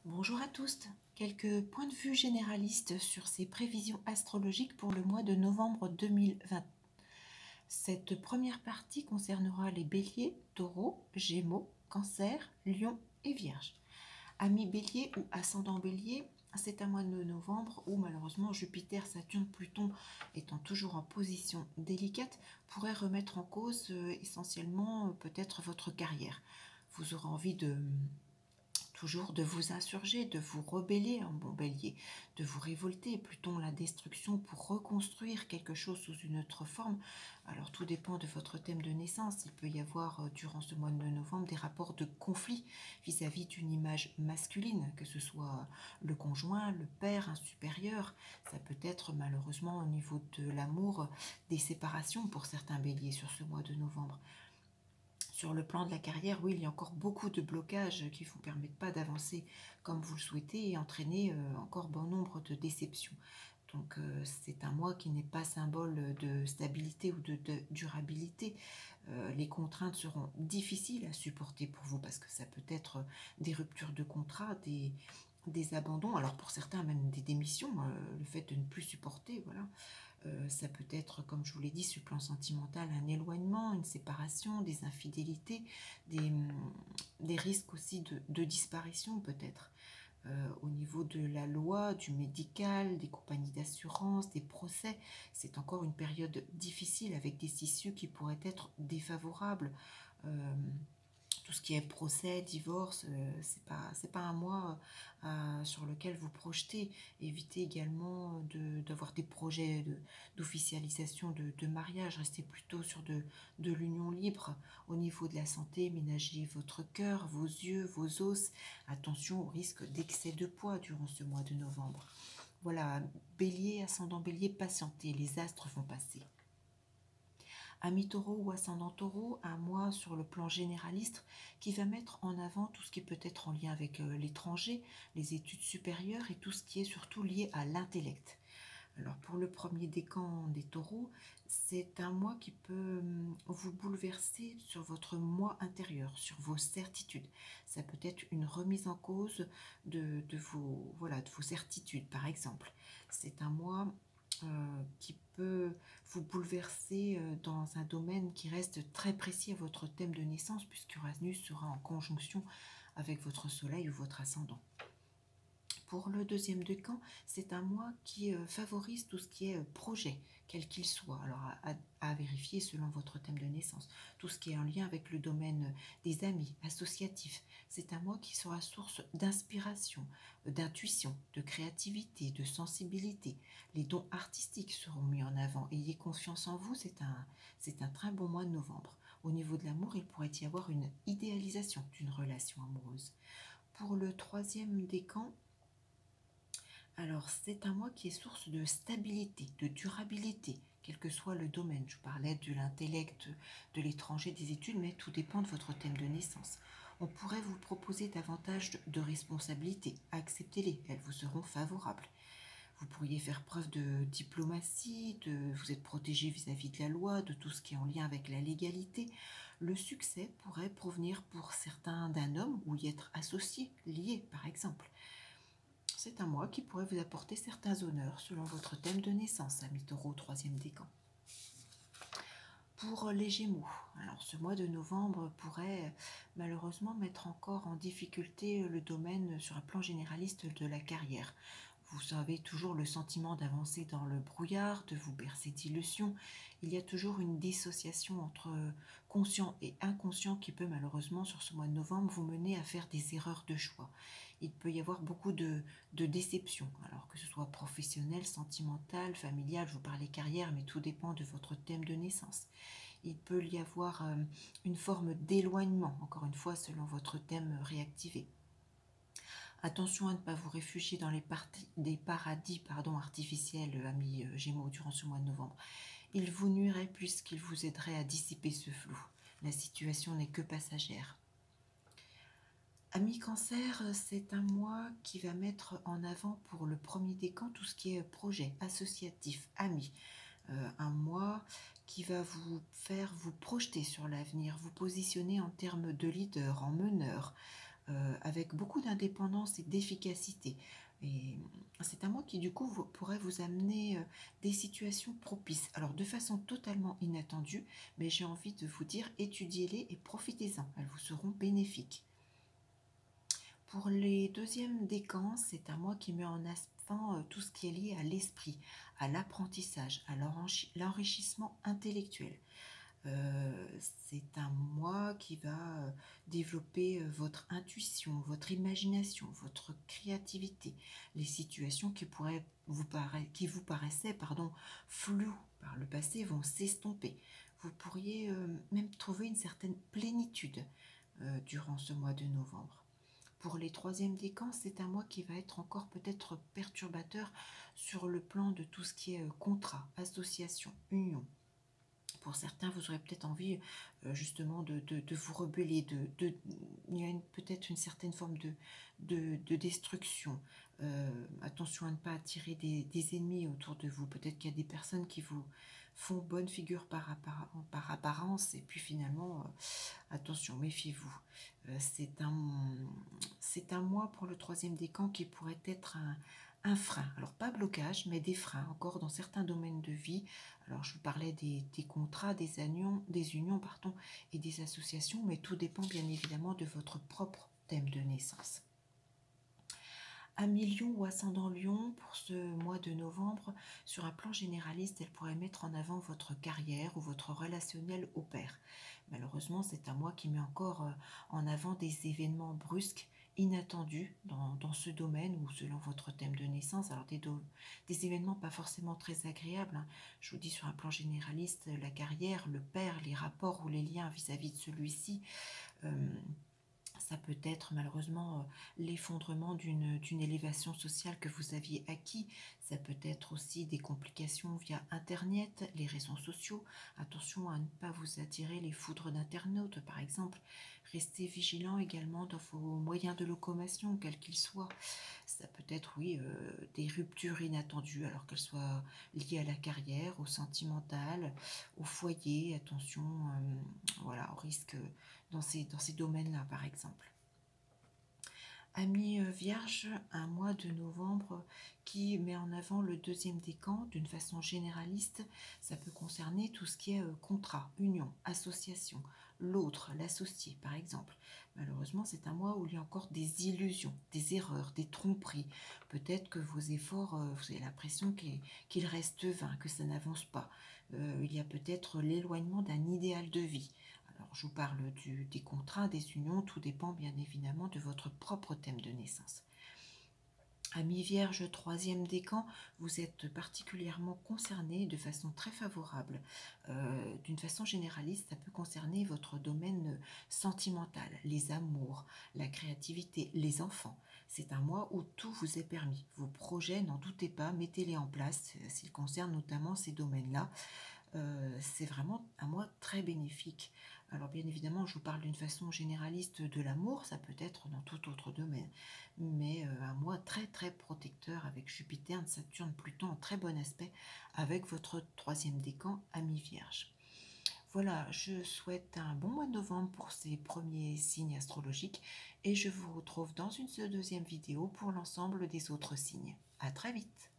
Bonjour à tous. Quelques points de vue généralistes sur ces prévisions astrologiques pour le mois de novembre 2020. Cette première partie concernera les béliers, taureaux, gémeaux, cancer, lion et vierge. Amis bélier ou ascendant bélier, c'est un mois de novembre où malheureusement Jupiter, Saturne, Pluton étant toujours en position délicate pourrait remettre en cause essentiellement peut-être votre carrière. Vous aurez envie toujours de vous insurger, de vous rebeller, un bon bélier, de vous révolter, Pluton la destruction pour reconstruire quelque chose sous une autre forme. Alors tout dépend de votre thème de naissance. Il peut y avoir durant ce mois de novembre des rapports de conflit vis-à-vis d'une image masculine, que ce soit le conjoint, le père, un supérieur. Ça peut être malheureusement au niveau de l'amour des séparations pour certains béliers sur ce mois de novembre. Sur le plan de la carrière, oui, il y a encore beaucoup de blocages qui ne vous permettent pas d'avancer comme vous le souhaitez et entraîner encore bon nombre de déceptions. Donc c'est un mois qui n'est pas symbole de stabilité ou de durabilité. Les contraintes seront difficiles à supporter pour vous parce que ça peut être des ruptures de contrat, des abandons, alors pour certains même des démissions, le fait de ne plus supporter, voilà. Ça peut être, comme je vous l'ai dit, sur le plan sentimental, un éloignement, une séparation, des infidélités, des risques aussi de disparition peut-être. Au niveau de la loi, du médical, des compagnies d'assurance, des procès, c'est encore une période difficile avec des issues qui pourraient être défavorables. Euh, tout ce qui est procès, divorce, c'est pas un mois sur lequel vous projetez. Évitez également d'avoir des projets d'officialisation de mariage. Restez plutôt sur de l'union libre. Au niveau de la santé, ménagez votre cœur, vos yeux, vos os. Attention au risque d'excès de poids durant ce mois de novembre. Voilà, bélier, ascendant bélier, patientez, les astres vont passer. Ami taureau ou ascendant taureau, un mois sur le plan généraliste qui va mettre en avant tout ce qui peut être en lien avec l'étranger, les études supérieures et tout ce qui est surtout lié à l'intellect. Alors pour le premier décan des taureaux, c'est un mois qui peut vous bouleverser sur votre moi intérieur, sur vos certitudes. Ça peut être une remise en cause de vos certitudes, par exemple. C'est un mois qui peut vous bouleverser dans un domaine qui reste très précis à votre thème de naissance, puisque Uranus sera en conjonction avec votre soleil ou votre ascendant. Pour le deuxième décan, c'est un mois qui favorise tout ce qui est projet, quel qu'il soit. Alors à vérifier selon votre thème de naissance. Tout ce qui est en lien avec le domaine des amis, associatifs. C'est un mois qui sera source d'inspiration, d'intuition, de créativité, de sensibilité. Les dons artistiques seront mis en avant. Ayez confiance en vous, c'est un très bon mois de novembre. Au niveau de l'amour, il pourrait y avoir une idéalisation d'une relation amoureuse. Pour le troisième décan, alors, c'est un mois qui est source de stabilité, de durabilité, quel que soit le domaine. Je parlais de l'intellect, de l'étranger, des études, mais tout dépend de votre thème de naissance. On pourrait vous proposer davantage de responsabilités. Acceptez-les, elles vous seront favorables. Vous pourriez faire preuve de diplomatie, vous êtes protégé vis-à-vis de la loi, de tout ce qui est en lien avec la légalité. Le succès pourrait provenir pour certains d'un homme ou y être associé, lié par exemple. C'est un mois qui pourrait vous apporter certains honneurs selon votre thème de naissance, ami taureau, troisième décan. Pour les Gémeaux, alors ce mois de novembre pourrait malheureusement mettre encore en difficulté le domaine sur un plan généraliste de la carrière. Vous avez toujours le sentiment d'avancer dans le brouillard, de vous bercer d'illusions. Il y a toujours une dissociation entre conscient et inconscient qui peut malheureusement sur ce mois de novembre vous mener à faire des erreurs de choix. Il peut y avoir beaucoup de déceptions, alors que ce soit professionnel, sentimental, familial, je vous parlais carrière, mais tout dépend de votre thème de naissance. Il peut y avoir une forme d'éloignement, encore une fois, selon votre thème réactivé. Attention à ne pas vous réfugier dans des paradis artificiels, amis Gémeaux, durant ce mois de novembre. Il vous nuirait puisqu'il vous aiderait à dissiper ce flou. La situation n'est que passagère. Amis Cancer, c'est un mois qui va mettre en avant pour le premier décan tout ce qui est projet associatif, amis. Un mois qui va vous faire vous projeter sur l'avenir, vous positionner en termes de leader, en meneur, avec beaucoup d'indépendance et d'efficacité. Et c'est un mois qui du coup pourrait vous amener des situations propices. Alors de façon totalement inattendue, mais j'ai envie de vous dire, étudiez-les et profitez-en. Elles vous seront bénéfiques. Pour les deuxièmes décans, c'est un mois qui met en avant tout ce qui est lié à l'esprit, à l'apprentissage, à l'enrichissement intellectuel. C'est un mois qui va développer votre intuition, votre imagination, votre créativité, les situations qui vous paraissaient floues par le passé vont s'estomper. Vous pourriez même trouver une certaine plénitude durant ce mois de novembre. Pour les troisièmes décans, c'est un mois qui va être encore peut-être perturbateur sur le plan de tout ce qui est contrat, association, union. Pour certains, vous aurez peut-être envie justement de vous rebeller, il y a peut-être une certaine forme de destruction. Attention à ne pas attirer des ennemis autour de vous. Peut-être qu'il y a des personnes qui vous font bonne figure par apparence et puis finalement, attention, méfiez-vous. C'est un mois pour le troisième décan qui pourrait être un frein. Alors pas blocage, mais des freins encore dans certains domaines de vie. Alors je vous parlais des contrats, des unions, et des associations, mais tout dépend bien évidemment de votre propre thème de naissance. Amis Lion ou ascendant Lion, pour ce mois de novembre, sur un plan généraliste, elle pourrait mettre en avant votre carrière ou votre relationnel au pair. Malheureusement, c'est un mois qui met encore en avant des événements brusques, inattendus dans ce domaine ou selon votre thème de naissance. Alors des événements pas forcément très agréables, hein. Je vous dis sur un plan généraliste, la carrière, le pair, les rapports ou les liens vis-à-vis de celui-ci. Ça peut être malheureusement l'effondrement d'une élévation sociale que vous aviez acquis. Ça peut être aussi des complications via Internet, les réseaux sociaux. Attention à ne pas vous attirer les foudres d'internautes, par exemple. Restez vigilant également dans vos moyens de locomotion, quels qu'ils soient. Ça peut être, oui, des ruptures inattendues, alors qu'elles soient liées à la carrière, au sentimental, au foyer. Attention, voilà, au risque dans ces domaines-là, par exemple. Amis Vierge, un mois de novembre qui met en avant le deuxième décan d'une façon généraliste. Ça peut concerner tout ce qui est contrat, union, association, l'autre, l'associé, par exemple. Malheureusement, c'est un mois où il y a encore des illusions, des erreurs, des tromperies. Peut-être que vos efforts, vous avez l'impression qu'ils restent vains, que ça n'avance pas. Il y a peut-être l'éloignement d'un idéal de vie. Alors, je vous parle des contrats, des unions, tout dépend bien évidemment de votre propre thème de naissance. Amis Vierge, troisième décan, vous êtes particulièrement concerné de façon très favorable. D'une façon généraliste, ça peut concerner votre domaine sentimental, les amours, la créativité, les enfants. C'est un mois où tout vous est permis. Vos projets, n'en doutez pas, mettez-les en place s'ils concernent notamment ces domaines-là. C'est vraiment un mois très bénéfique. Alors bien évidemment, je vous parle d'une façon généraliste de l'amour, ça peut être dans tout autre domaine, mais un mois très très protecteur avec Jupiter, Saturne, Pluton en très bon aspect avec votre troisième décan, Amis Vierge. Voilà, je souhaite un bon mois de novembre pour ces premiers signes astrologiques et je vous retrouve dans une deuxième vidéo pour l'ensemble des autres signes. À très vite!